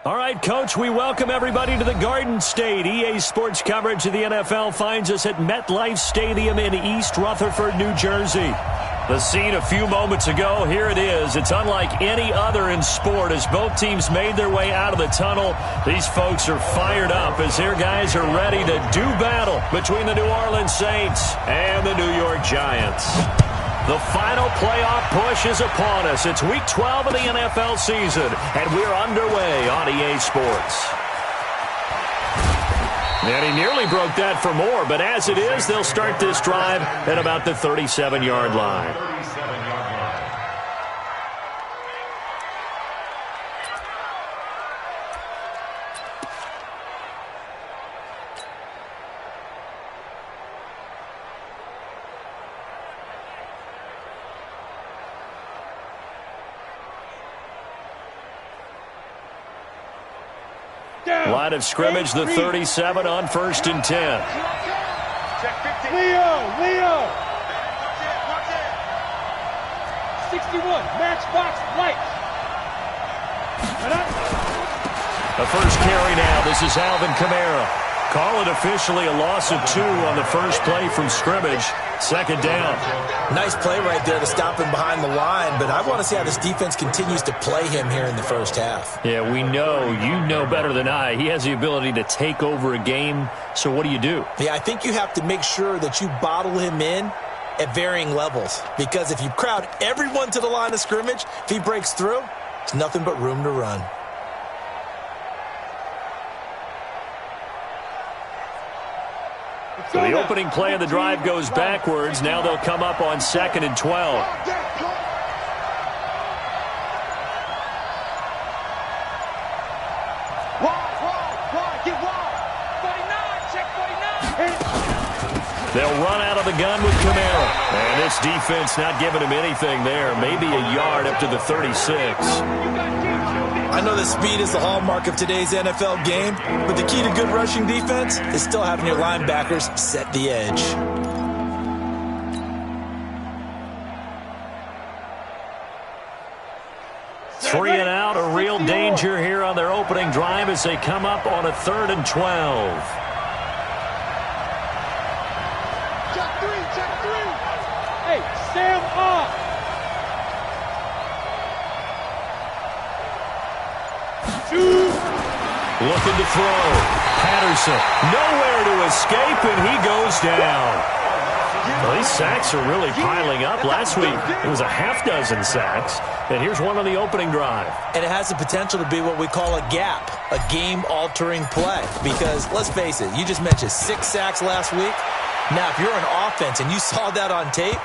All right, Coach, we welcome everybody to the Garden State. EA Sports coverage of the NFL finds us at MetLife Stadium in East Rutherford, New Jersey. The scene a few moments ago, here it is. It's unlike any other in sport as both teams made their way out of the tunnel. These folks are fired up as their guys are ready to do battle between the New Orleans Saints and the New York Giants. The final playoff push is upon us. It's Week 12 of the NFL season, and we're underway on EA Sports. And he nearly broke that for more, but as it is, they'll start this drive at about the 37-yard line. Line of scrimmage, the 37 on 1st and 10. Leo. 61, matchbox lights. The first carry now. This is Alvin Kamara. Call it officially a loss of 2 on the first play from scrimmage. 2nd down. Nice play right there to stop him behind the line, but I want to see how this defense continues to play him here in the first half. Yeah, we know. You know better than I. He has the ability to take over a game, so what do you do? Yeah, I think you have to make sure that you bottle him in at varying levels, because if you crowd everyone to the line of scrimmage, if he breaks through, there's nothing but room to run. So the opening play of the drive goes backwards. Now they'll come up on 2nd and 12. They'll run out of the gun with Kamara. And this defense not giving him anything there. Maybe a yard up to the 36. I know that speed is the hallmark of today's NFL game, but the key to good rushing defense is still having your linebackers set the edge. Three and out, a real danger here on their opening drive as they come up on a 3rd and 12. Check three. Hey, Sam off. Looking to throw. Patterson, nowhere to escape, and he goes down. Well, these sacks are really piling up. Last week, it was a half-dozen sacks, and here's one on the opening drive. And it has the potential to be what we call a gap, a game-altering play. Because, let's face it, you just mentioned 6 sacks last week. Now, if you're an offense and you saw that on tape,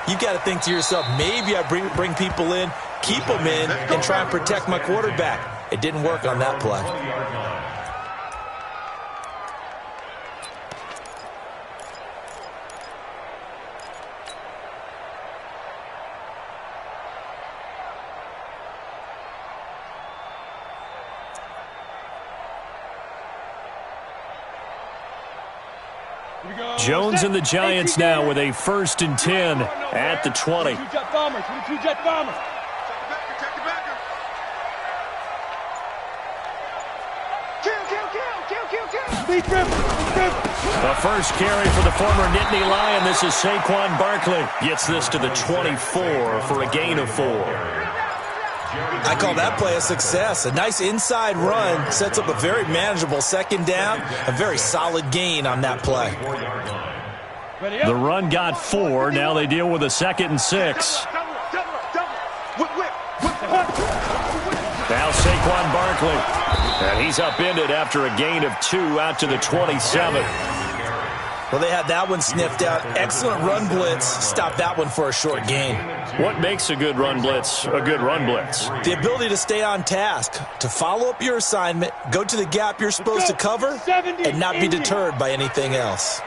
you've got to think to yourself, maybe I bring people in, keep them in, and try and protect my quarterback. It didn't work on that play. Jones and the Giants now with a 1st and 10 at the 20. Two-jet bombers. The first carry for the former Nittany Lion. This is Saquon Barkley. Gets this to the 24 for a gain of 4. I call that play a success. A nice inside run sets up a very manageable 2nd down. A very solid gain on that play. The run got 4. Now they deal with a 2nd and 6. Now Saquon Barkley. And he's upended after a gain of 2 out to the 27. Well, they had that one sniffed out. Excellent run blitz. Stopped that one for a short gain. What makes a good run blitz a good run blitz? The ability to stay on task, to follow up your assignment, go to the gap you're supposed to cover, and not be deterred by anything else.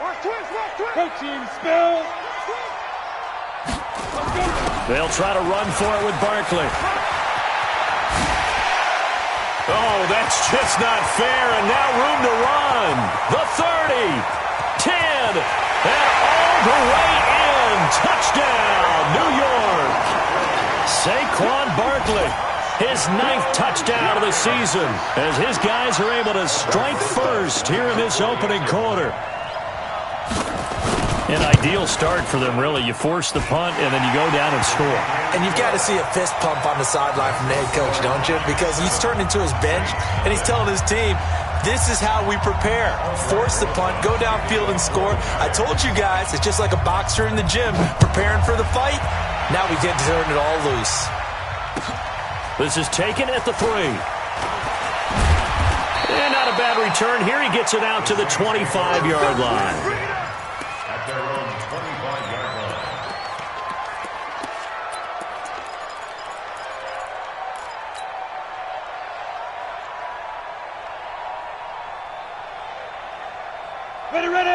They'll try to run for it with Barkley. Oh, that's just not fair, and now room to run. The 30, 10, and all the way in. Touchdown, New York. Saquon Barkley. His 9th touchdown of the season as his guys are able to strike first here in this opening quarter. An ideal start for them, really. You force the punt, and then you go down and score. And you've got to see a fist pump on the sideline from the head coach, don't you? Because he's turned into his bench, and he's telling his team, this is how we prepare. Force the punt, go downfield and score. I told you guys, it's just like a boxer in the gym, preparing for the fight. Now we get to turn it all loose. This is taken at the 3. And not a bad return. Here he gets it out to the 25-yard line.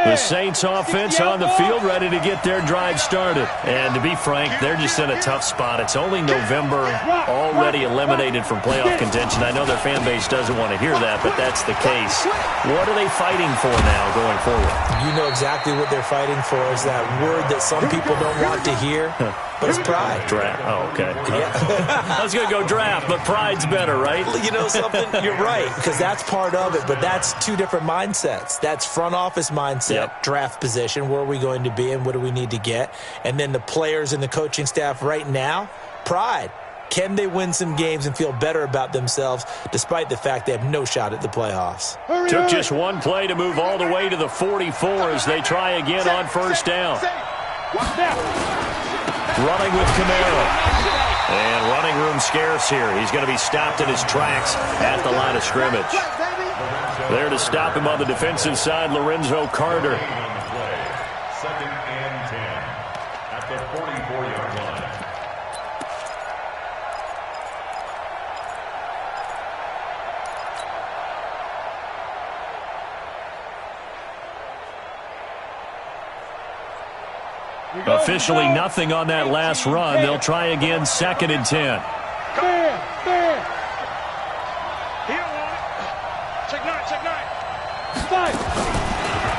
The Saints offense on the field, ready to get their drive started. And to be frank, they're just in a tough spot. It's only November, already eliminated from playoff contention. I know their fan base doesn't want to hear that, but that's the case. What are they fighting for now going forward? You know exactly what they're fighting for. Is that word that some people don't want to hear, but it's pride. Draft. Oh, okay. Yeah. I was going to go draft, but pride's better, right? You know something? You're right, because that's part of it, but that's two different mindsets. That's front office mindset, draft position, where are we going to be and what do we need to get? And then the players and the coaching staff right now, pride. Can they win some games and feel better about themselves despite the fact they have no shot at the playoffs? Took just one play to move all the way to the 44 as they try again on first down. Running with Camaro. And running room scarce here. He's going to be stopped in his tracks at the line of scrimmage. There to stop him on the defensive side, Lorenzo Carter. Second and 10 at the 44-yard line. Officially nothing on that last run. They'll try again, 2nd and 10.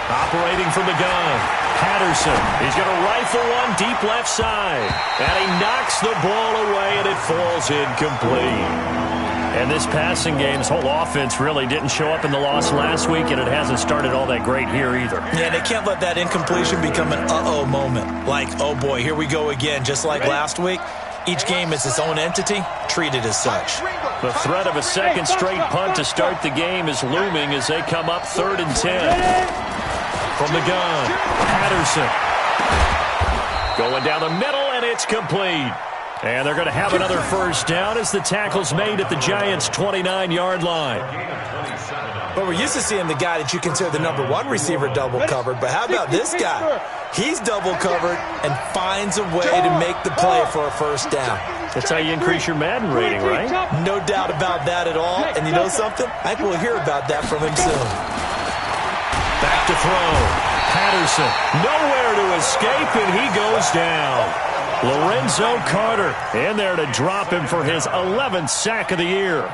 Operating from the gun, Patterson. He's going to rifle one deep left side. And he knocks the ball away, and it falls incomplete. And this passing game's whole offense really didn't show up in the loss last week, and it hasn't started all that great here either. Yeah, they can't let that incompletion become an uh-oh moment. Like, oh boy, here we go again, just like last week. Each game is its own entity, treated as such. The threat of a second straight punt to start the game is looming as they come up 3rd and 10. From the gun, Patterson. Going down the middle, and it's complete. And they're going to have another first down as the tackle's made at the Giants' 29-yard line. Well, we're used to seeing the guy that you consider the number 1 receiver double covered, but how about this guy? He's double covered and finds a way to make the play for a first down. That's how you increase your Madden rating, right? No doubt about that at all. And you know something? I think we'll hear about that from him soon. Back to throw. Patterson, nowhere to escape, and he goes down. Lorenzo Carter in there to drop him for his 11th sack of the year.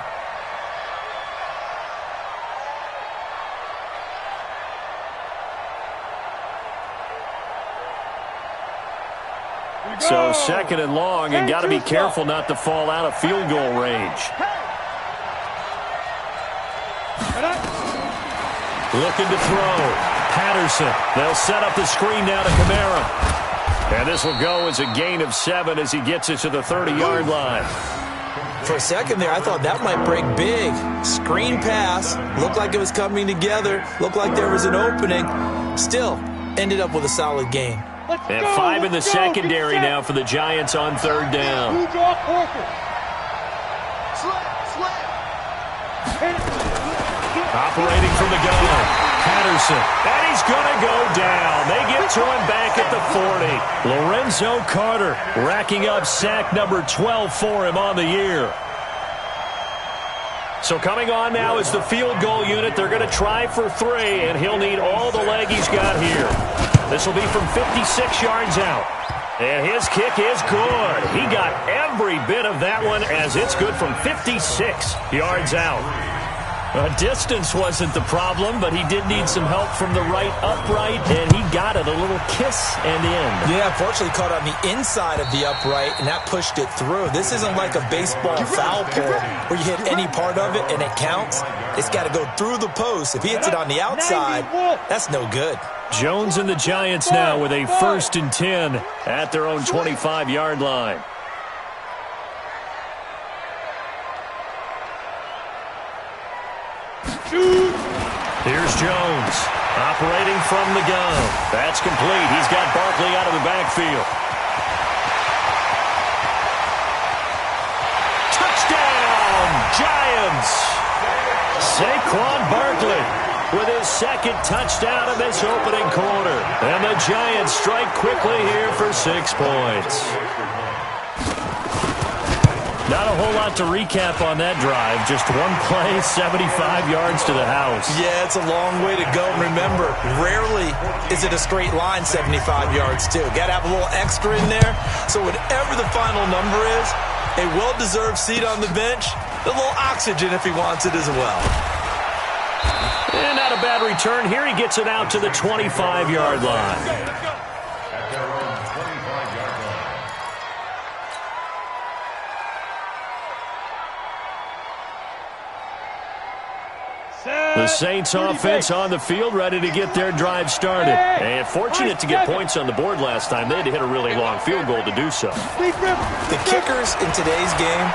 So 2nd and long, and got to be careful not to fall out of field goal range. Looking to throw. Patterson. They'll set up the screen now to Camaro. And this will go as a gain of 7 as he gets it to the 30-yard line. For a second there, I thought that might break big. Screen pass. Looked like it was coming together. Looked like there was an opening. Still, ended up with a solid gain. And 5 in the secondary now for the Giants on 3rd down. Operating from the gun. Patterson, and he's going to go down. They get to him back at the 40. Lorenzo Carter racking up sack number 12 for him on the year. So coming on now is the field goal unit. They're going to try for 3, and he'll need all the leg he's got here. This will be from 56 yards out. And his kick is good. He got every bit of that one as it's good from 56 yards out. Distance wasn't the problem, but he did need some help from the right upright, and he got it. A little kiss and in. Yeah, fortunately caught on the inside of the upright, and that pushed it through. This isn't like a baseball foul pole where you hit any part of it and it counts. It's got to go through the post. If he hits it on the outside, that's no good. Jones and the Giants now with a 1st and 10 at their own 25-yard line. Here's Jones, operating from the gun. That's complete. He's got Barkley out of the backfield. Touchdown, Giants! Saquon Barkley with his 2nd touchdown of this opening quarter. And the Giants strike quickly here for 6 points. Not a whole lot to recap on that drive. Just one play, 75 yards to the house. Yeah, it's a long way to go. Remember, rarely is it a straight line 75 yards, too. Got to have a little extra in there. So whatever the final number is, a well-deserved seat on the bench, a little oxygen if he wants it as well. And not a bad return. Here he gets it out to the 25-yard line. The Saints offense on the field, ready to get their drive started. And fortunate to get points on the board last time. They had to hit a really long field goal to do so. The kickers in today's game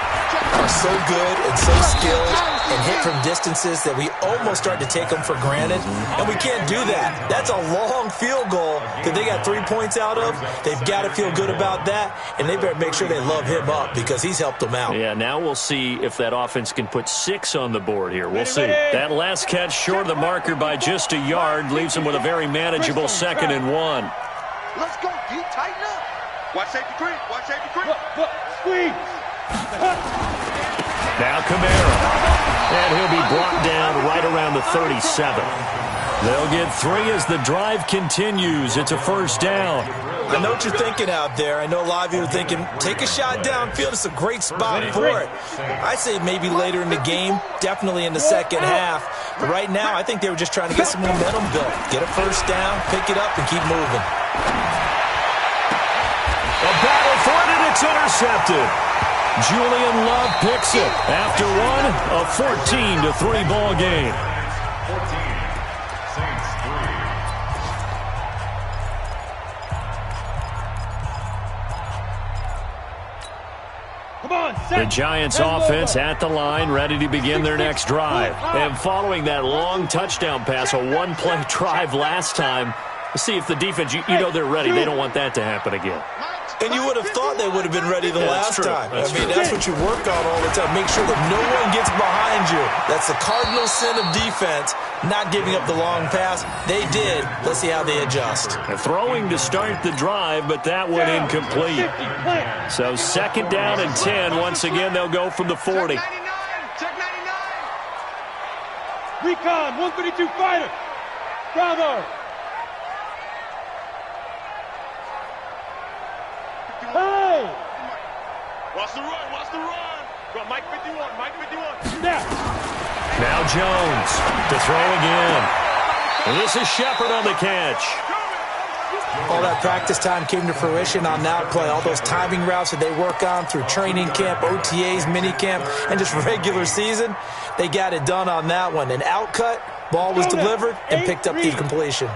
are so good and so skilled and hit from distances that we almost start to take them for granted. And we can't do that. That's a long field goal that they got 3 points out of. They've got to feel good about that, and they better make sure they love him up because he's helped them out. Yeah, now we'll see if that offense can put 6 on the board here. We'll see. That last catch short of the marker by just a yard leaves him with a very manageable 2nd and 1. Let's go, D. Tighten up. Watch safety creep. Watch safety creep. Look, squeeze. Now Kamara. And he'll be brought down right around the 37. They'll get 3 as the drive continues. It's a 1st down. I know what you're thinking out there. I know a lot of you are thinking, take a shot downfield. It's a great spot for it. I say maybe later in the game, definitely in the second half. But right now, I think they were just trying to get some momentum built. Get a 1st down, pick it up, and keep moving. A battle for it, and it's intercepted. Julian Love picks it. After one, a 14-3 ball game. 14, Saints 3. Come on, The Giants offense at the line, ready to begin their next drive. And following that long touchdown pass, a one-play drive last time, we'll see if the defense, you know they're ready. They don't want that to happen again. And you would have thought they would have been ready the last time. That's what you work on all the time. Make sure that no one gets behind you. That's the cardinal sin of defense, not giving up the long pass. They did. Let's see how they adjust. Throwing to start the drive, but that one incomplete. So 2nd down and 10. Once again, they'll go from the 40. Check 99. Recon, 132 fighter. Bravo. Hey! Watch the run, watch the run. Go, Mike 51, Mike 51. Snap. Now Jones to throw again. And this is Shepard on the catch. All that practice time came to fruition on that play. All those timing routes that they work on through training camp, OTAs, mini camp, and just regular season, they got it done on that one. An outcut, ball was delivered, and picked up the completion.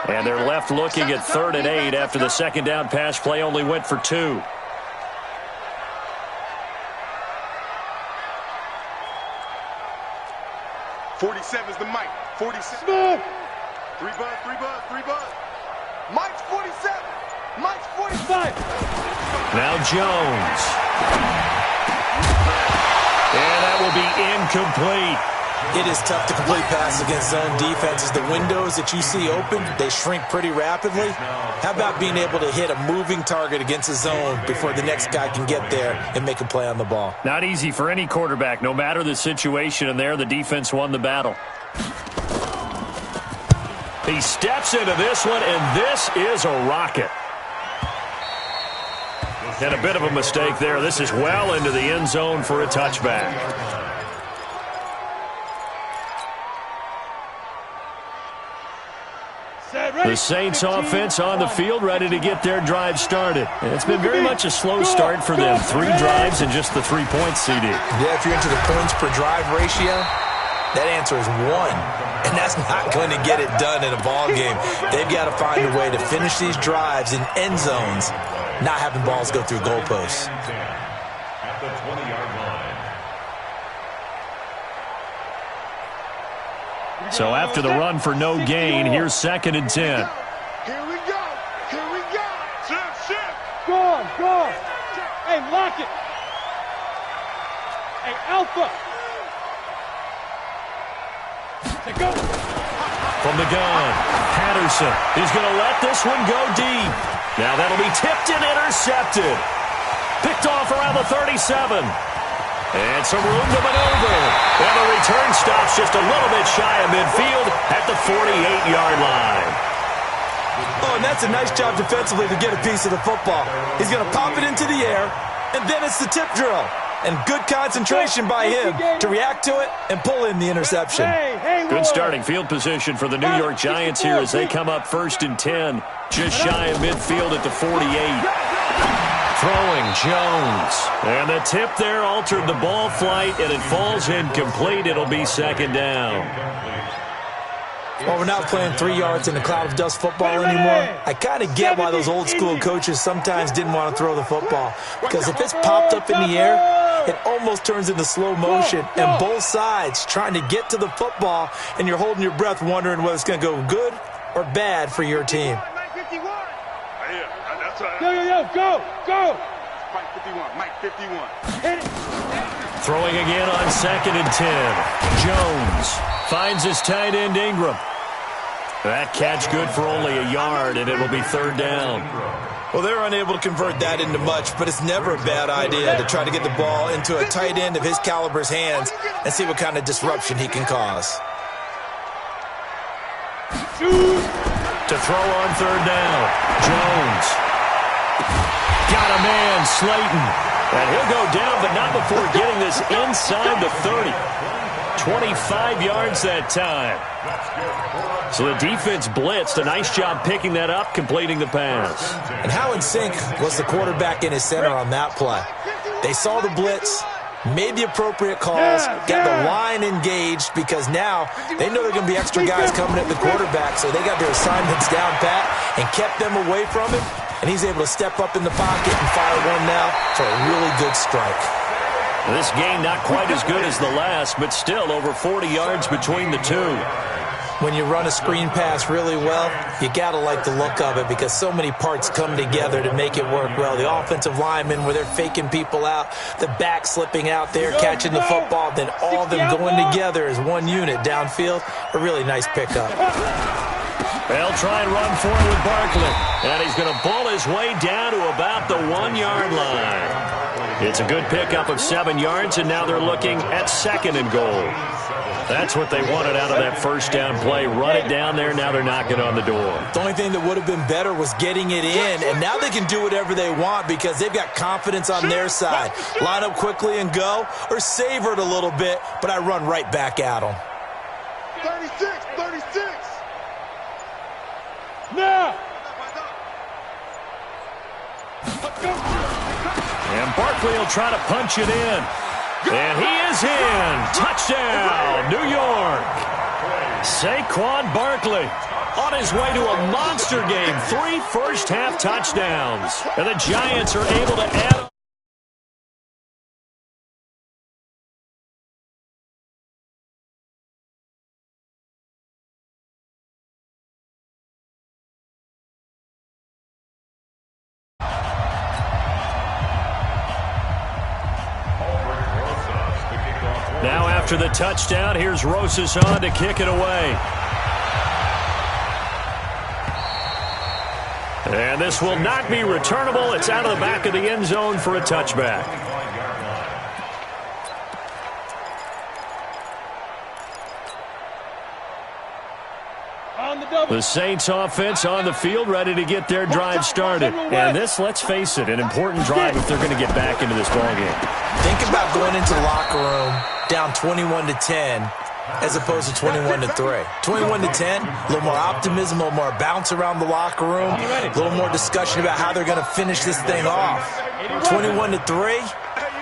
And they're left looking at 3rd and 8 after the 2nd down pass play only went for 2. .47's the mic. 47. 3 buzz. Mike's 47. Mike's 45. Now Jones. And that will be incomplete. It is tough to complete passes against zone defenses. The windows that you see open, they shrink pretty rapidly. How about being able to hit a moving target against a zone before the next guy can get there and make a play on the ball? Not easy for any quarterback, no matter the situation, and there the defense won the battle. He steps into this one, and this is a rocket. And a bit of a mistake there. This is well into the end zone for a touchback. The Saints offense on the field, ready to get their drive started. And it's been very much a slow start for them. 3 drives and just the 3 points, CD. Yeah, if you're into the points per drive ratio, that answer is 1. And that's not going to get it done in a ball game. They've got to find a way to finish these drives in end zones, not having balls go through goalposts. At the 20-yard line. So after the run for no gain, here's 2nd and 10. Here we go. Here we go. Shift. Go on. Hey, lock it. Hey, Alpha. Go. From the gun, Patterson is going to let this one go deep. Now that'll be tipped and intercepted. Picked off around the 37. And some room to maneuver. And the return stops just a little bit shy of midfield at the 48-yard line. Oh, and that's a nice job defensively to get a piece of the football. He's going to pop it into the air, and then it's the tip drill. And good concentration by him to react to it and pull in the interception. Good starting field position for the New York Giants here as they come up 1st and 10, just shy of midfield at the 48. Throwing Jones. And the tip there altered the ball flight, and it falls incomplete. It'll be 2nd down. Well, we're not playing 3 yards in a cloud of dust football anymore. I kind of get why those old school coaches sometimes didn't want to throw the football. Because if it's popped up in the air, it almost turns into slow motion. And both sides trying to get to the football, and you're holding your breath wondering whether it's going to go good or bad for your team. Go. Mike 51. Hit it. Throwing again on 2nd and 10. Jones finds his tight end Ingram. That catch good for only a yard, and it'll be 3rd down. Well, they're unable to convert that into much, but it's never a bad idea to try to get the ball into a tight end of his caliber's hands and see what kind of disruption he can cause. To throw on 3rd down, Jones. Got a man, Slayton. And he'll go down, but not before getting this inside the 30. 25 yards that time. So the defense blitzed. A nice job picking that up, completing the pass. And how in sync was the quarterback in his center on that play? They saw the blitz, made the appropriate calls, got the line engaged, because now they know there are going to be extra guys coming at the quarterback, so they got their assignments down pat and kept them away from him. And he's able to step up in the pocket and fire one now for a really good strike. This game not quite as good as the last, but still over 40 yards between the two. When you run a screen pass really well, you got to like the look of it because so many parts come together to make it work well. The offensive linemen, where they're faking people out, the back slipping out there, catching the football, then all of them going together as one unit downfield. A really nice pickup. They'll try and run for it with Barkley. And he's going to ball his way down to about the 1-yard line. It's a good pickup of 7 yards, and now they're looking at 2nd and goal. That's what they wanted out of that first down play. Run it down there. Now they're knocking on the door. The only thing that would have been better was getting it in, and now they can do whatever they want because they've got confidence on their side. Line up quickly and go, or savor it a little bit, but I run right back at them. 36. Now. And Barkley will try to punch it in. And he is in. Touchdown, New York. Saquon Barkley on his way to a monster game. 3 first-half touchdowns. And the Giants are able to add. Now after the touchdown, here's Rosas on to kick it away. And this will not be returnable. It's out of the back of the end zone for a touchback. The Saints offense on the field ready to get their drive started. And this, let's face it, an important drive if they're going to get back into this ballgame. Think about going into the locker room down 21-10 as opposed to 21-3. 21-10, a little more optimism, a little more bounce around the locker room, a little more discussion about how they're going to finish this thing off. 21-3,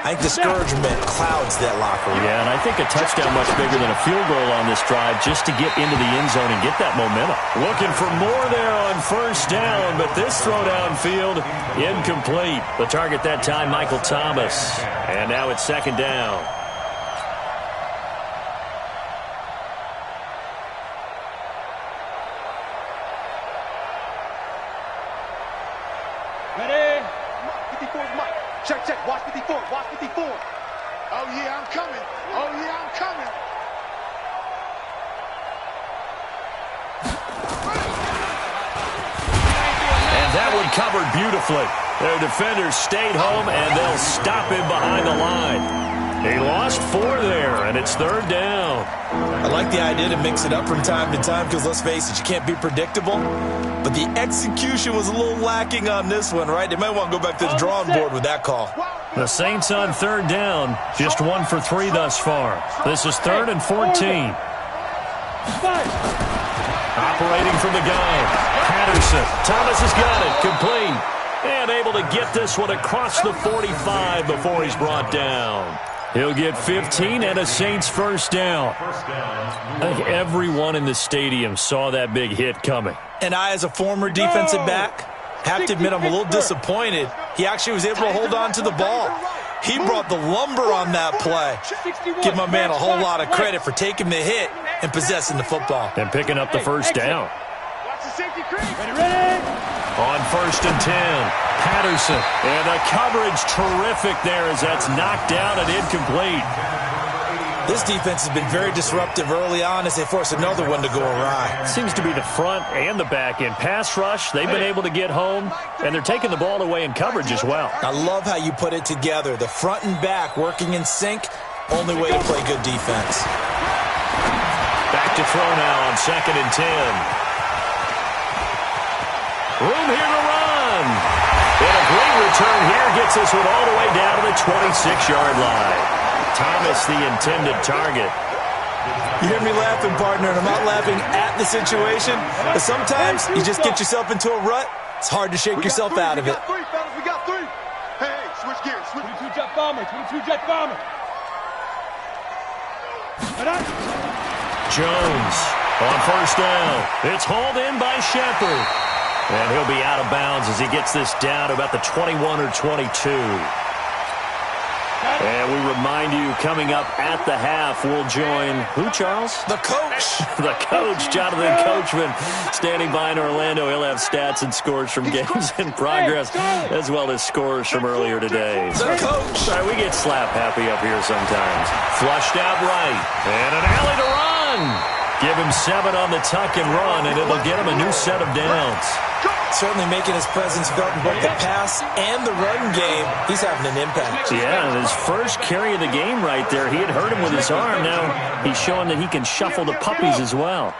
I think discouragement clouds that locker room. Yeah, and I think a touchdown much bigger than a field goal on this drive just to get into the end zone and get that momentum. Looking for more there on first down, but this throw downfield, incomplete. The target that time, Michael Thomas. And now it's second down. Ready? 54 is Mike. Check, check. Watch 54. Watch 54. Oh, yeah, I'm coming. Oh, yeah, I'm coming. And that one covered beautifully. Their defenders stayed home, and they'll stop him behind the line. He lost 4 there, and it's third down. I like the idea to mix it up from time to time because, let's face it, you can't be predictable. But the execution was a little lacking on this one, right? They might want to go back to the drawing board with that call. The Saints on third down, just 1 for 3 thus far. This is 3rd and 14. Operating from the gun, Patterson. Thomas has got it, complete. And able to get this one across the 45 before he's brought down. He'll get 15 and a Saints first down. I think everyone in the stadium saw that big hit coming. And I, as a former defensive back, have to admit I'm a little disappointed. He actually was able to hold on to the ball. He brought the lumber on that play. Give my man a whole lot of credit for taking the hit and possessing the football. And picking up the first down. Watch the safety creep. Ready? On 1st and 10, Patterson. And the coverage terrific there as that's knocked down and incomplete. This defense has been very disruptive early on as they force another one to go awry. Seems to be the front and the back end. Pass rush, they've been able to get home, and they're taking the ball away in coverage as well. I love how you put it together. The front and back working in sync, only way to play good defense. Back to throw now on 2nd and 10. Room here to run. And a great return here gets this one all the way down to the 26-yard line. Thomas, the intended target. You hear me laughing, partner, and I'm not laughing at the situation, but sometimes you just get yourself into a rut. It's hard to shake yourself out of it. We got 3, fellas. We got 3. Hey, switch gears. 22 jet bomber. 22 jet bomber. Jones on first down. It's hauled in by Shepard. And he'll be out of bounds as he gets this down to about the 21 or 22. And we remind you, coming up at the half, we'll join who, Charles? The coach. The coach, Jonathan Coachman, standing by in Orlando. He'll have stats and scores from games in progress, as well as scores from earlier today. The coach. Sorry, we get slap happy up here sometimes. Flushed out right. And an alley to run. Give him 7 on the tuck and run, and it'll get him a new set of downs. Certainly making his presence felt in both the pass and the run game. He's having an impact. Yeah, and his first carry of the game right there, he had hurt him with his arm. Now he's showing that he can shuffle the puppies as well.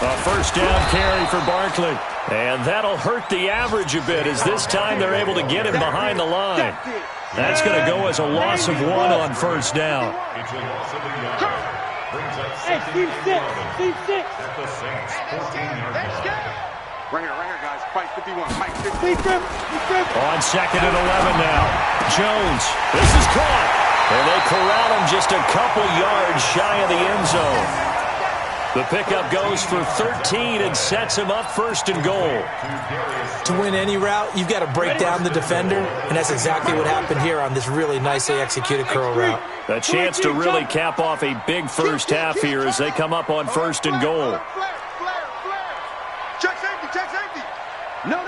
A first down carry for Barkley. And that'll hurt the average a bit as this time they're able to get him behind the line. That's going to go as a loss of 1 on first down. It's a loss of a yard. Brings up Hey, Steve 6. Steve 6. at the Saints' 14-yard line. Right here, guys. Fight 51. Mike 50. Steve Grip. Steve Grip. On 2nd and 11 now. Jones. This is caught. And they corral him just a couple yards shy of the end zone. The pickup goes for 13 and sets him up 1st and goal. To win any route, you've got to break down the defender, and that's exactly what happened here on this really nicely executed curl route. A chance to really cap off a big first half here as they come up on 1st and goal. Flare. Check safety. No.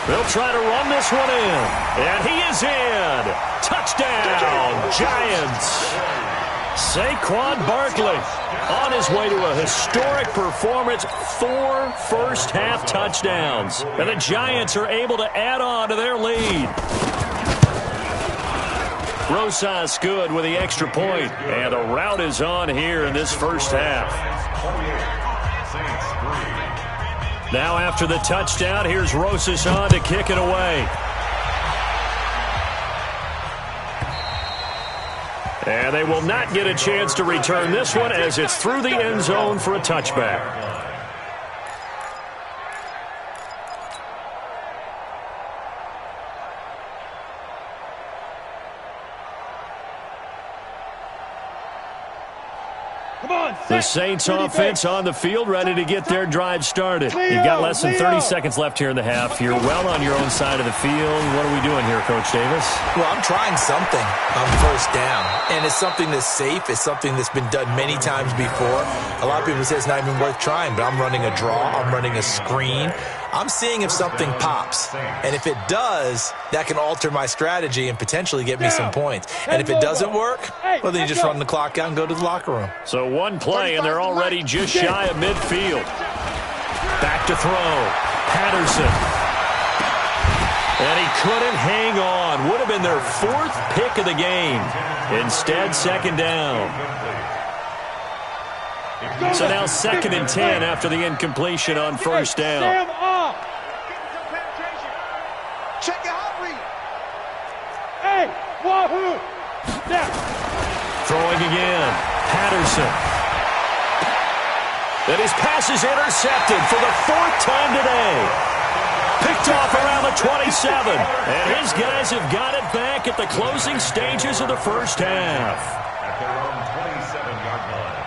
They'll try to run this one in. And he is in. Touchdown, Giants. Saquon Barkley on his way to a historic performance, 4 first-half touchdowns. And the Giants are able to add on to their lead. Rosas good with the extra point. And the rout is on here in this first half. Now after the touchdown, here's Rosas on to kick it away. And they will not get a chance to return this one as it's through the end zone for a touchback. The Saints offense on the field, ready to get their drive started. You've got less than 30 seconds left here in the half. You're well on your own side of the field. What are we doing here, Coach Davis? Well, I'm trying something on first down, and it's something that's safe. It's something that's been done many times before. A lot of people say it's not even worth trying, but I'm running a draw. I'm running a screen. I'm seeing if something pops, and if it does, that can alter my strategy and potentially get me some points. And if it doesn't work, well, then you just run the clock out and go to the locker room. So one play, and they're already just shy of midfield. Back to throw. Patterson. And he couldn't hang on. Would have been their fourth pick of the game. Instead, second down. So now 2nd and 10 after the incompletion on first down. Check your hot read. Hey, wahoo! Now. Throwing again. Patterson. And his pass is intercepted for the 4th time today. Picked off around the 27. And his guys have got it back at the closing stages of the first half. At their own 27-yard line.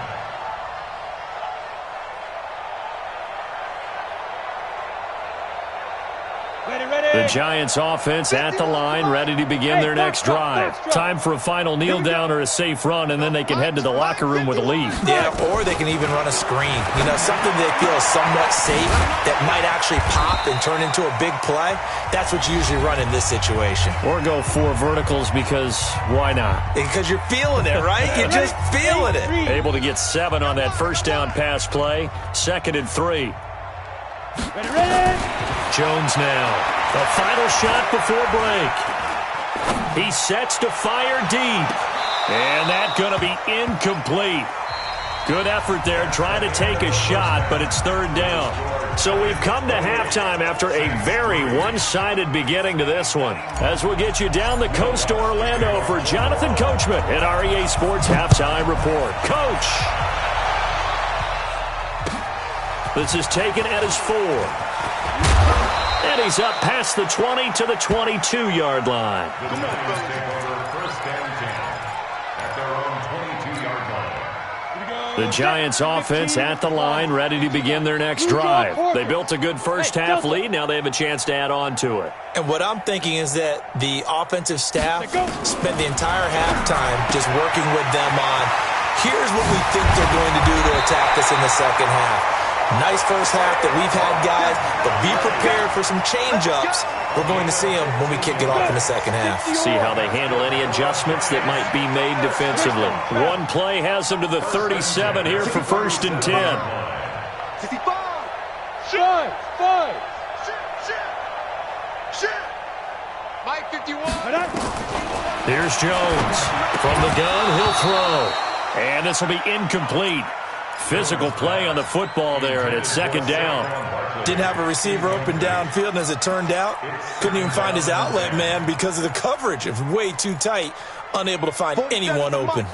The Giants offense at the line, ready to begin their next drive. Time for a final kneel down or a safe run, and then they can head to the locker room with a lead. Yeah, or they can even run a screen. You know, something they feel is somewhat safe that might actually pop and turn into a big play. That's what you usually run in this situation. Or go 4 verticals because why not? Because you're feeling it, right? You're just feeling it. Able to get 7 on that first down pass play. 2nd and 3. Jones now. The final shot before break. He sets to fire deep. And that's going to be incomplete. Good effort there trying to take a shot, but it's 3rd down. So we've come to halftime after a very one-sided beginning to this one. As we'll get you down the coast to Orlando for Jonathan Coachman at our EA Sports Halftime Report. Coach! This is taken at his 4. And he's up past the 20 to the 22-yard line. The Giants take over 1st and 10 at their own 22-yard line. The Giants offense at the line, ready to begin their next drive. They built a good first half lead. Now they have a chance to add on to it. And what I'm thinking is that the offensive staff spent the entire halftime just working with them on, here's what we think they're going to do to attack us in the second half. Nice first half that we've had, guys, but be prepared for some change-ups. We're going to see them when we kick it off in the second half. See how they handle any adjustments that might be made defensively. One play has them to the 37 here for 1st and 10. 65. Five. Shit. Mike 51. Here's Jones. From the gun, he'll throw. And this will be incomplete. Physical play on the football there, and it's 2nd down. Didn't have a receiver open downfield, and as it turned out, couldn't even find his outlet man because of the coverage. It was way too tight, unable to find anyone open.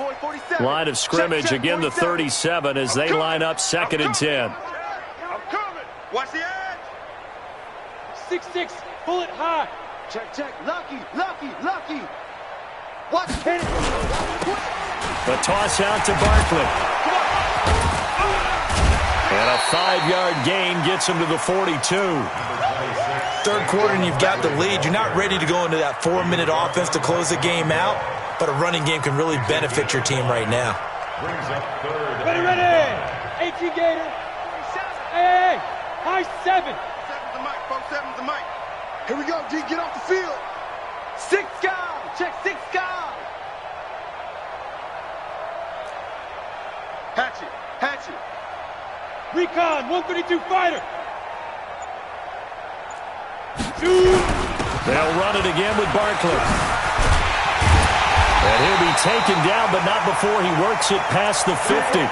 Line of scrimmage, again the 37 as they line up 2nd and 10. I'm coming. Watch the edge. 6'6", bullet high. Check. Lucky. Watch it. The toss out to Barkley. And a 5-yard gain gets him to the 42. 3rd quarter and you've got the lead. You're not ready to go into that 4-minute offense to close the game out, but a running game can really benefit your team right now. Brings up 3rd. Ready. 18 Gator. Hey. High 7. 7's the mic, folks. 7's the mic. Here we go, G. Get off the field. 6 guys. Check 6 guys. Hatchet. Recon, 132 fighter. They'll run it again with Barkley. And he'll be taken down, but not before he works it past the 50.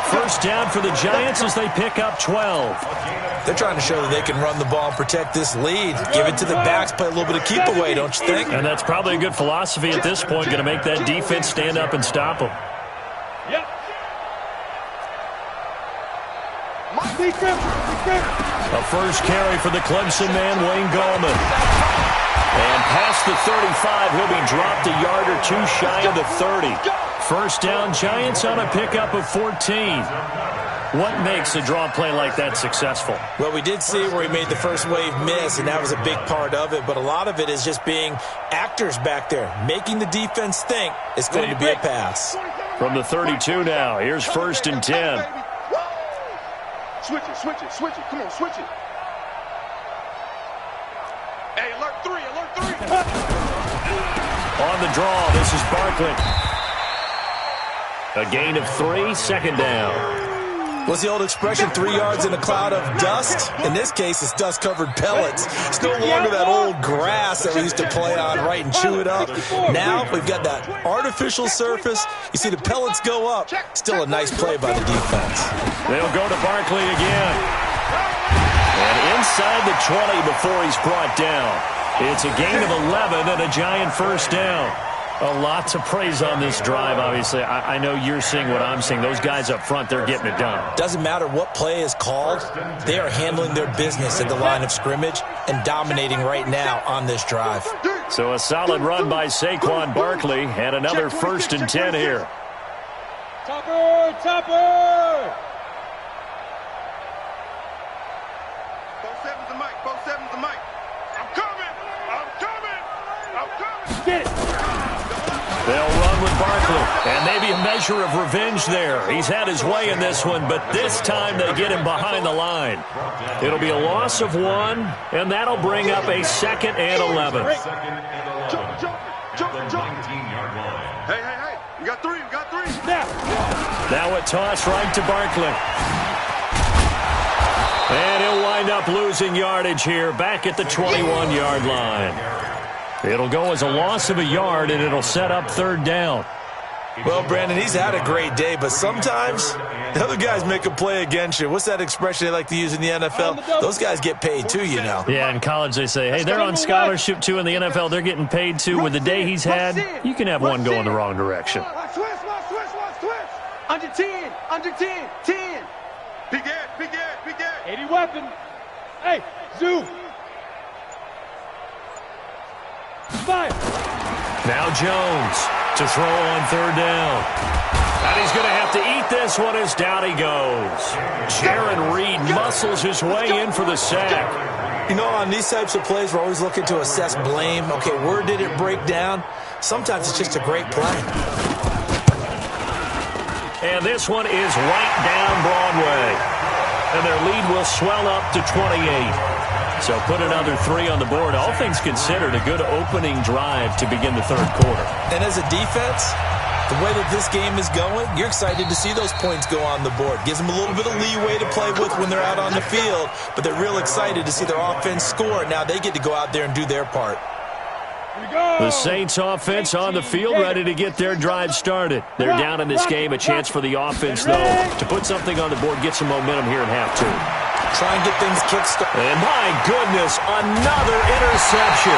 First down for the Giants as they pick up 12. They're trying to show that they can run the ball and protect this lead. Give it to the backs, play a little bit of keep away, don't you think? And that's probably a good philosophy at this point, going to make that defense stand up and stop them. Yep. A first carry for the Clemson man, Wayne Gallman. And past the 35, he'll be dropped a yard or two shy of the 30. First down, Giants on a pickup of 14. What makes a draw play like that successful? Well, we did see where he made the first wave miss, and that was a big part of it. But a lot of it is just being actors back there, making the defense think it's going to be a pass. From the 32 now, here's first and 10. Switch it, switch it, switch it. Come on, switch it. Hey, alert 3, alert 3. On the draw, this is Barkley. A gain of 3, second down. What's the old expression, 3 yards in a cloud of dust? In this case, it's dust-covered pellets. It's no longer that old grass that we used to play on, right, and chew it up. Now we've got that artificial surface. You see the pellets go up. Still a nice play by the defense. They'll go to Barkley again. And inside the 20 before he's brought down. It's a gain of 11 and a Giant first down. A lot to praise on this drive, obviously. I know you're seeing what I'm seeing. Those guys up front, they're getting it done. Doesn't matter what play is called. They are handling their business at the line of scrimmage and dominating right now on this drive. So a solid run by Saquon Barkley and another first and 10 here. Topper! Topper! Both sevens the mic, both sevens the mic. I'm coming! I'm coming! I'm coming! Get it! They'll run with Barkley, and maybe a measure of revenge there. He's had his way in this one, but this time they get him behind the line. It'll be a loss of 1, and that'll bring up a 2nd and 11. Jump, jump, jump, jump. Hey, hey, hey. We got 3, we got 3. Now a toss right to Barkley. And he'll wind up losing yardage here, back at the 21-yard line. It'll go as a loss of a yard, and it'll set up third down. Well, Brandon, he's had a great day, but sometimes the other guys make a play against you. What's that expression they like to use in the NFL? Those guys get paid too, you know. Yeah, in college they say, hey, they're on scholarship too. In the NFL, they're getting paid too. With the day he's had, you can have one go in the wrong direction. Under 10, under 10, 10. Big Ed, big Ed, big Ed. 80 weapon. Hey, Zoo. 5. Now Jones to throw on third down. And he's going to have to eat this one as down he goes. Jaron Reed muscles his way in for the sack. You know, on these types of plays, we're always looking to assess blame. Okay, where did it break down? Sometimes it's just a great play. And this one is right down Broadway. And their lead will swell up to 28. So put another 3 on the board. All things considered, a good opening drive to begin the third quarter. And as a defense, the way that this game is going, you're excited to see those points go on the board. Gives them a little bit of leeway to play with when they're out on the field, but they're real excited to see their offense score. Now they get to go out there and do their part. The Saints offense on the field, ready to get their drive started. They're down in this game. A chance for the offense, though, to put something on the board, get some momentum here in half 2. Try and get things kick-started. And my goodness, another interception.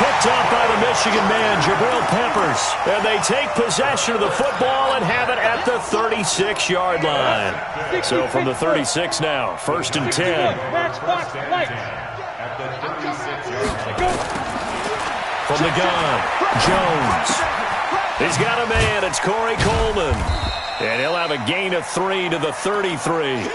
Picked up by the Michigan man, Jabril Peppers. And they take possession of the football and have it at the 36-yard line. So from the 36 now, first and 10. From the gun, Jones. He's got a man. It's Corey Coleman. And he'll have a gain of 3 to the 33.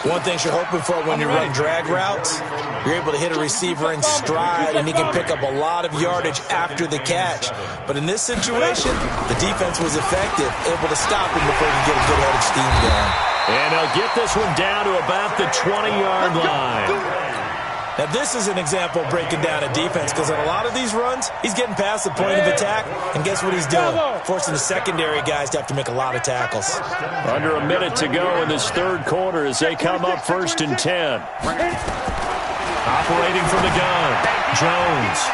One thing you're hoping for when you run drag routes, you're able to hit a receiver in stride, and he can pick up a lot of yardage after the catch. But in this situation, the defense was effective, able to stop him before he could get a good head of steam going. And they'll get this one down to about the 20-yard line. Now, this is an example of breaking down a defense, because on a lot of these runs, he's getting past the point of attack, and guess what he's doing? Forcing the secondary guys to have to make a lot of tackles. Under a minute to go in this third quarter as they come up first and 10. Operating from the gun, Jones.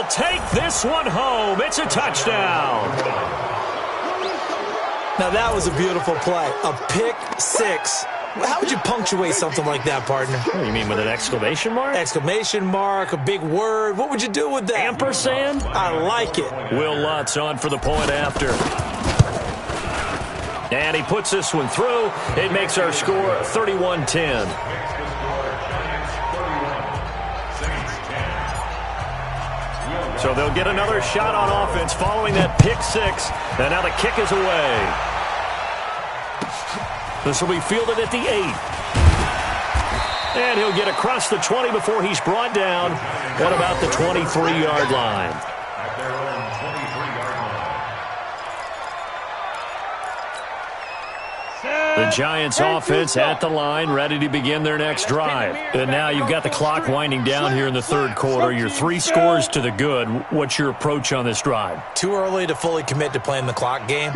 take this one home. It's a touchdown. Now, that was a beautiful play. A pick six. How would you punctuate something like that, partner? What do you mean, with an exclamation mark? Exclamation mark, a big word. What would you do with that? Ampersand? I like it. Will Lutz on for the point after. And he puts this one through. It makes our score 31-10. So they'll get another shot on offense following that pick six. And now the kick is away. This will be fielded at the 8. And he'll get across the 20 before he's brought down at about the 23-yard line. At their own 23-yard line. The Giants offense at the line, ready to begin their next drive. And now you've got the clock winding down here in the third quarter. You're 3 scores to the good. What's your approach on this drive? Too early to fully commit to playing the clock game.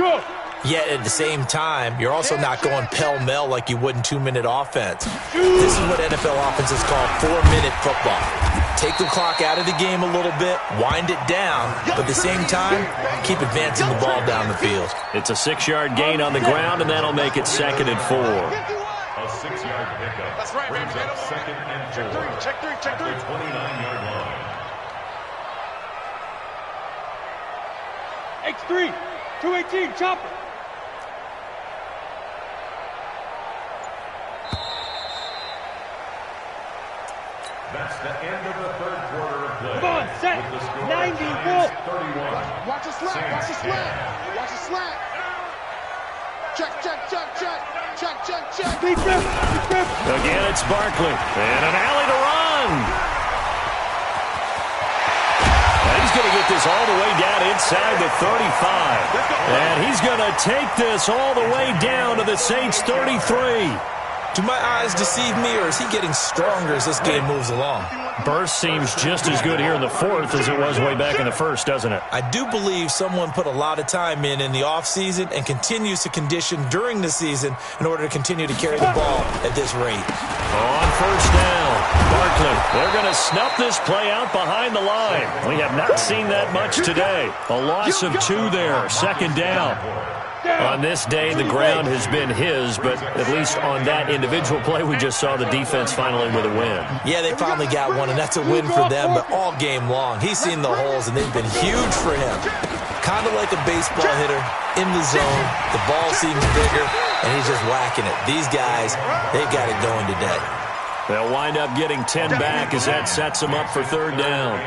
Yet at the same time, you're also not going pell-mell like you would in 2-minute offense. This is what NFL offenses call 4-minute football. Take the clock out of the game a little bit, wind it down, but at the same time, keep advancing the ball down the field. It's a 6-yard gain on the ground, and that'll make it 2nd and 4. A 6-yard pickup. That's right, brings up 2nd and 4. Check three. At their 29-yard line. X3, 218, chopper. That's the end of the third quarter of play. Come on, set. With the score, 90 Giants full. 31. Watch the slant. Watch the slant. Watch the slant. Check. Deep grip. Again, it's Barkley. And an alley to run. And he's going to get this all the way down inside the 35. And he's going to take this all the way down to the Saints' 33. Do my eyes deceive me, or is he getting stronger as this game moves along? Burst seems just as good here in the fourth as it was way back in the first, doesn't it? I do believe someone put a lot of time in the offseason and continues to condition during the season in order to continue to carry the ball at this rate. On first down, Barkley. They're going to snuff this play out behind the line. We have not seen that much today. A loss of 2 there, 2nd down. On this day, the ground has been his, but at least on that individual play, we just saw the defense finally with a win. Yeah, they finally got one, and that's a win for them, but all game long, he's seen the holes, and they've been huge for him. Kind of like a baseball hitter in the zone. The ball seems bigger, and he's just whacking it. These guys, they've got it going today. They'll wind up getting 10 back as that sets them up for 3rd down.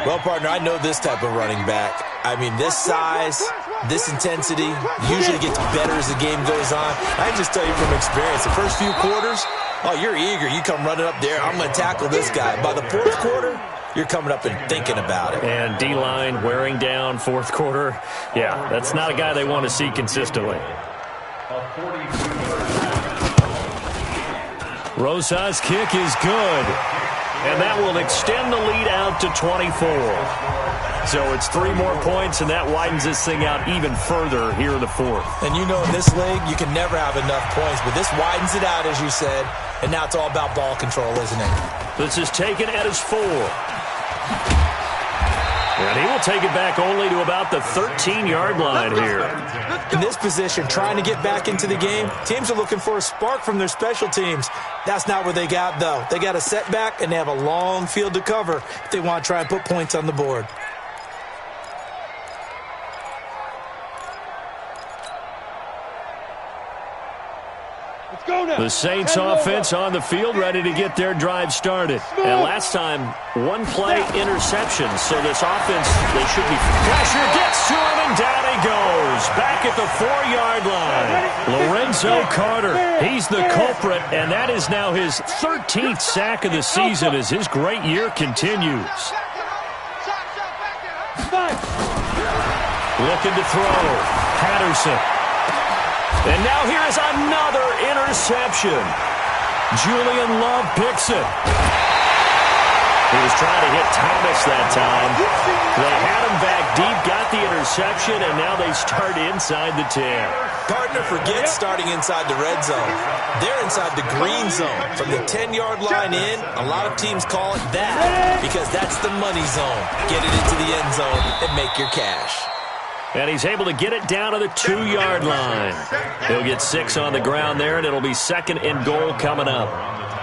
Well, partner, I know this type of running back. I mean, this size, this intensity usually gets better as the game goes on. I can just tell you from experience, the first few quarters, oh, you're eager. You come running up there, I'm going to tackle this guy. By the 4th quarter, you're coming up and thinking about it. And D-line wearing down 4th quarter. Yeah, that's not a guy they want to see consistently. Rosa's kick is good. And that will extend the lead out to 24. So it's 3 more points, and that widens this thing out even further here in the 4th. And you know in this league, you can never have enough points, but this widens it out, as you said, and now it's all about ball control, isn't it? This is taken at his 4. And he will take it back only to about the 13-yard line here. In this position, trying to get back into the game, teams are looking for a spark from their special teams. That's not what they got, though. They got a setback, and they have a long field to cover if they want to try and put points on the board. The Saints offense on the field, ready to get their drive started. And last time, 1 play interception. So this offense, they should be... Pressure gets to him, and down he goes. Back at the 4-yard line. Lorenzo Carter, he's the culprit, and that is now his 13th sack of the season as his great year continues. Looking to throw. Patterson. And now here is another interception. Julian Love picks it. He was trying to hit Thomas that time. They had him back deep, got the interception, and now they start inside the 10. Gardner, forget starting inside the red zone. They're inside the green zone. From the 10-yard line in, a lot of teams call it that because that's the money zone. Get it into the end zone and make your cash. And he's able to get it down to the 2-yard line. He'll get 6 on the ground there, and it'll be 2nd and goal coming up.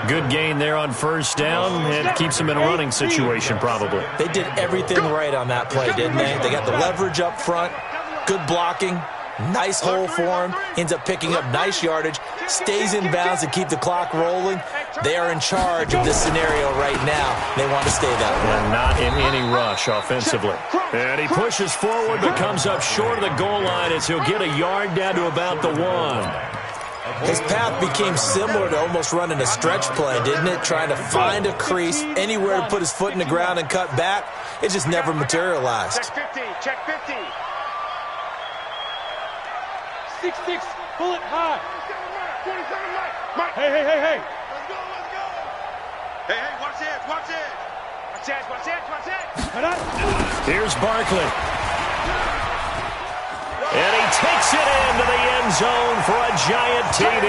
Good gain there on first down, and keeps him in a running situation probably. They did everything right on that play, didn't they? They got the leverage up front, good blocking, nice hole for him, ends up picking up nice yardage, stays in bounds to keep the clock rolling. They are in charge of this scenario right now. They want to stay that way. And not in any rush offensively. And he pushes forward but comes up short of the goal line as he'll get a yard down to about the 1. His path became similar to almost running a stretch play, didn't it? Trying to find a crease, anywhere to put his foot in the ground and cut back. It just never materialized. Check 50, check 50. 6-6, pull it high. 27 Mike. Hey. Let's go. Hey, watch it. Watch it. Here's Barkley. And he takes it into the end zone for a giant TD.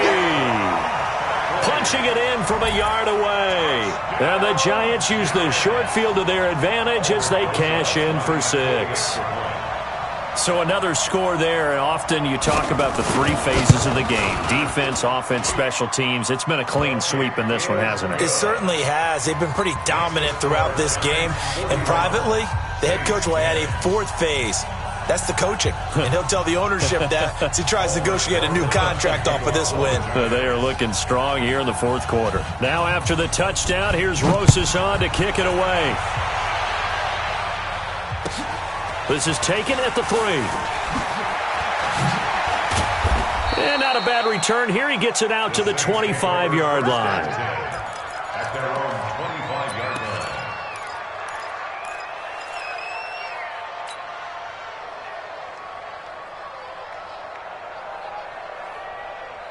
Punching it in from a yard away. And the Giants use the short field to their advantage as they cash in for 6. So another score there, and often you talk about the 3 phases of the game. Defense, offense, special teams. It's been a clean sweep in this one, hasn't it? It certainly has. They've been pretty dominant throughout this game. And privately, the head coach will add a 4th phase. That's the coaching. And he'll tell the ownership that as he tries to negotiate a new contract off of this win. They are looking strong here in the 4th quarter. Now after the touchdown, here's Rosas on to kick it away. This is taken at the 3. And not a bad return here. He gets it out to the 25-yard line. At their own 25-yard line.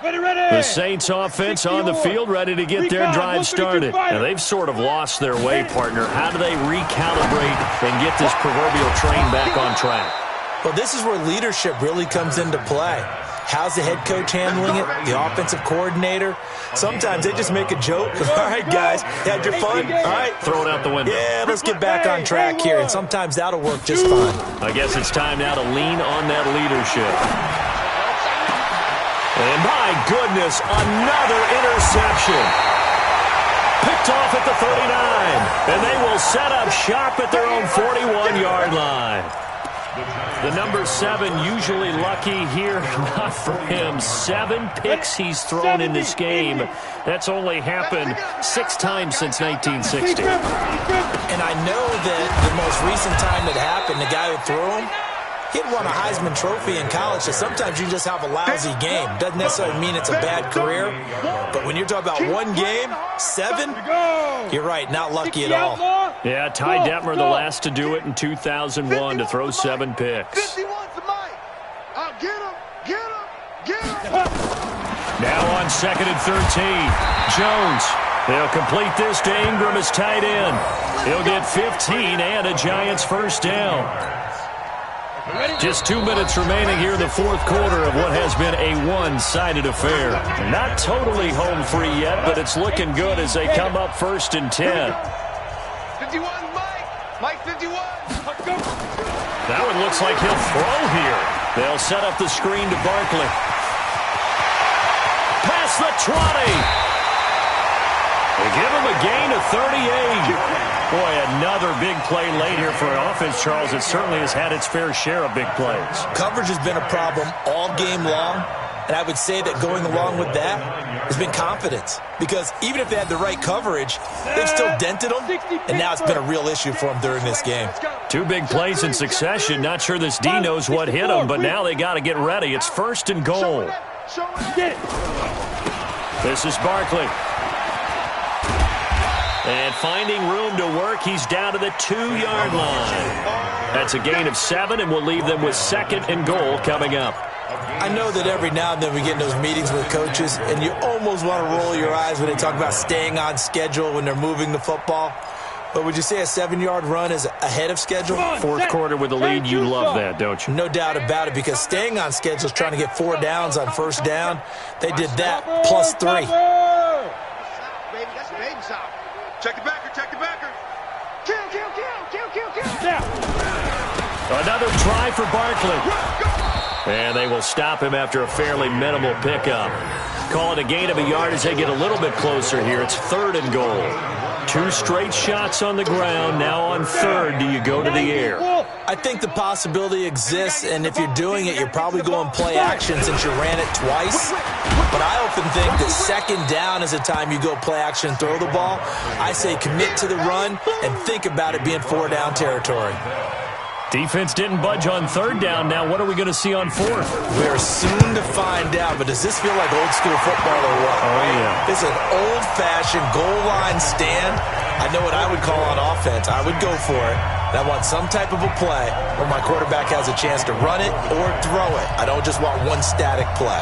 Ready. The Saints offense on the field, ready to get their drive started. Now, they've sort of lost their way, partner. How do they recalibrate and get this proverbial train back on track? Well, this is where leadership really comes into play. How's the head coach handling it? The offensive coordinator? Sometimes they just make a joke. All right, guys, had your fun? All right. Throw it out the window. Yeah, let's get back on track here. And sometimes that'll work just fine. I guess it's time now to lean on that leadership. And my goodness, another interception. Picked off at the 39. And they will set up shop at their own 41-yard line. The number 7 usually lucky here. Not for him. 7 picks he's thrown in this game. That's only happened 6 times since 1960. And I know that the most recent time that happened, the guy who threw him, he'd won a Heisman Trophy in college, so sometimes you just have a lousy game. Doesn't necessarily mean it's a bad career, but when you're talking about one game, 7, you're right, not lucky at all. Yeah, Ty Detmer, the last to do it in 2001, to throw 7 picks. 51's the mic. I'll get him. Now on 2nd and 13, Jones. They'll complete this to Ingram as tight end. He'll get 15 and a Giants first down. Just 2 minutes remaining here in the 4th quarter of what has been a one-sided affair. Not totally home free yet, but it's looking good as they come up 1st and 10. 51, Mike 51. That one looks like he'll throw here. They'll set up the screen to Barkley. Past the 20. They give him a gain of 38. Boy, another big play late here for an offense, Charles. It certainly has had its fair share of big plays. Coverage has been a problem all game long, and I would say that going along with that has been confidence. Because even if they had the right coverage, they've still dented them, and now it's been a real issue for them during this game. 2 big plays in succession. Not sure this D knows what hit them, but now they got to get ready. It's 1st and goal. This is Barkley. And finding room to work, he's down to the 2-yard line. That's a gain of 7, and we'll leave them with 2nd and goal coming up. I know that every now and then we get in those meetings with coaches, and you almost want to roll your eyes when they talk about staying on schedule when they're moving the football. But would you say a 7-yard run is ahead of schedule? Fourth quarter with the lead, you love that, don't you? No doubt about it, because staying on schedule is trying to get 4 downs on first down. They did that plus 3. Baby, that's baby shot. Check the backer, check the backer. Kill. Another try for Barkley. And they will stop him after a fairly minimal pickup. Call it a gain of a yard as they get a little bit closer here. It's 3rd and goal. 2 straight shots on the ground. Now on 3rd, do you go to the air? I think the possibility exists, and if you're doing it, you're probably going play action since you ran it twice. But I often think that 2nd down is the time you go play action and throw the ball. I say commit to the run and think about it being 4-down territory. Defense didn't budge on 3rd down. Now what are we going to see on 4th? We're soon to find out, but does this feel like old school football or what? Oh, yeah. It's an old-fashioned goal line stand. I know what I would call on offense. I would go for it. And I want some type of a play where my quarterback has a chance to run it or throw it. I don't just want one static play.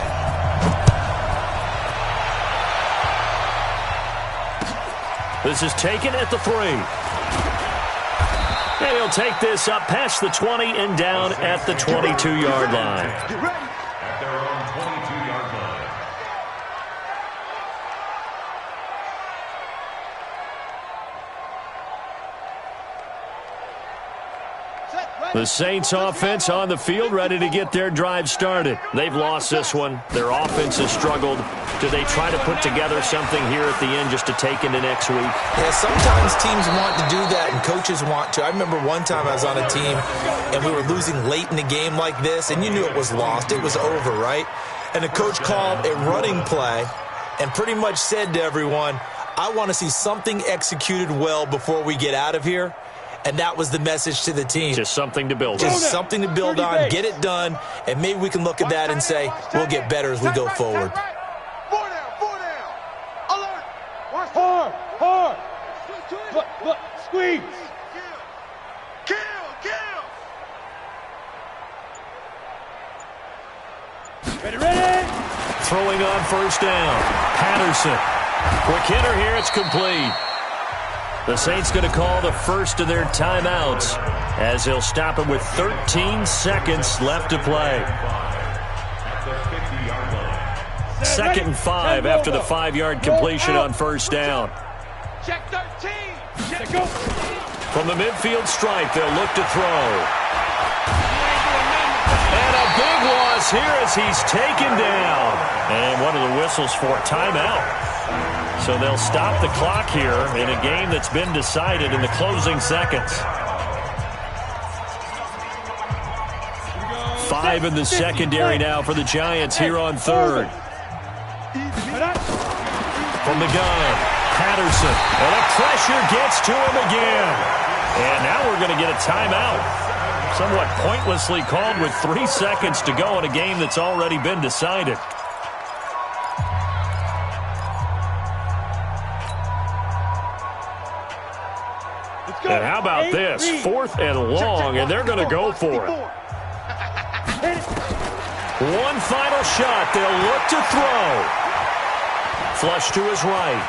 This is taken at the 3. And he'll take this up past the 20 and down at the 22-yard line. At their own 22-yard line. The Saints offense on the field, ready to get their drive started. They've lost this one. Their offense has struggled. Do they try to put together something here at the end just to take into next week? Yeah, sometimes teams want to do that and coaches want to. I remember one time I was on a team and we were losing late in the game like this, and you knew it was lost. It was over, right? And the coach called a running play and pretty much said to everyone, I want to see something executed well before we get out of here. And that was the message to the team. Just something to build on. Just something to build on, get it done, and maybe we can look at that and say, we'll get better as we go forward. 4 down. Alert. Hard. Look, squeeze. Kill. Ready. Throwing on 1st down. Patterson. Quick hitter here. It's complete. The Saints going to call the first of their timeouts as they'll stop it with 13 seconds left to play. At the 50-yard line. 2nd and 5 after the 5-yard completion on 1st down. Check 13. Go. From the midfield stripe, they'll look to throw. And a big loss here as he's taken down. And what are the whistles for? Timeout. So they'll stop the clock here in a game that's been decided in the closing seconds. 5 in the secondary now for the Giants here on 3rd. From the gun, Patterson. And the pressure gets to him again. And now we're going to get a timeout. Somewhat pointlessly called with 3 seconds to go in a game that's already been decided. And how about this? 4th and long, and they're going to go for it. One final shot. They'll look to throw. Flush to his right.